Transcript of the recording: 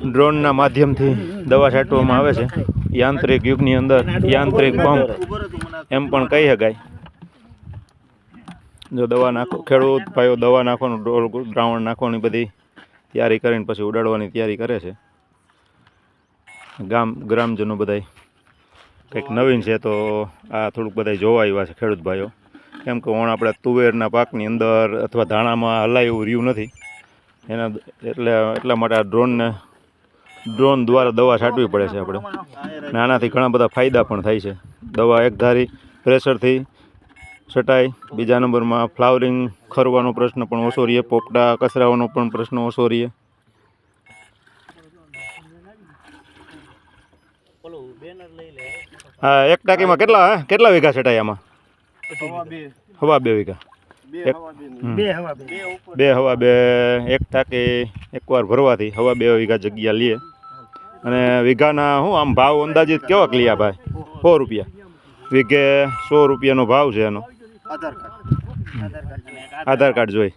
ડ્રોનના માધ્યમથી દવા છાંટવામાં આવે છે. યાંત્રિક યુગની અંદર યાંત્રિક પંપ એમ પણ કહી શકાય. જો દવા નાખો, ખેડૂત ભાઈઓ દવા નાખવાનું, દ્રાવણ નાખવાની બધી તૈયારી કરીને પછી ઉડાડવાની તૈયારી કરે છે. ગ્રામજનો બધાય કંઈક નવીન છે તો આ થોડુંક બધા જોવા આવ્યા છે ખેડૂત ભાઈઓ. કેમ કે ઓણ આપણે તુવેરના પાકની અંદર અથવા ધાણામાં હલાય એવું રહ્યું નથી એના એટલા માટે આ ડ્રોન દ્વારા દવા છાંટવી પડે છે આપણે. ને આનાથી ઘણા બધા ફાયદા પણ થાય છે. દવા એકધારી પ્રેશરથી છટાય. બીજા નંબરમાં ફ્લાવરિંગ ખરવાનો પ્રશ્ન પણ ઓછો રહે. પોપટા કચરાવાનો પણ પ્રશ્ન ઓછો રહે. હા, એક ટાંકીમાં કેટલા વીઘા છટાય આમાં? હવા 2 વીઘા. હવા બે એક ટાંકી એકવાર ભરવાથી હવા 2 વીઘા જગ્યા લે. અને વીઘાના શું આમ ભાવ અંદાજિત કેવાક લ્યા ભાઈ? 100 રૂપિયા વીઘે. 100 રૂપિયાનો ભાવ છે એનો. આધાર કાર્ડ જોઈ.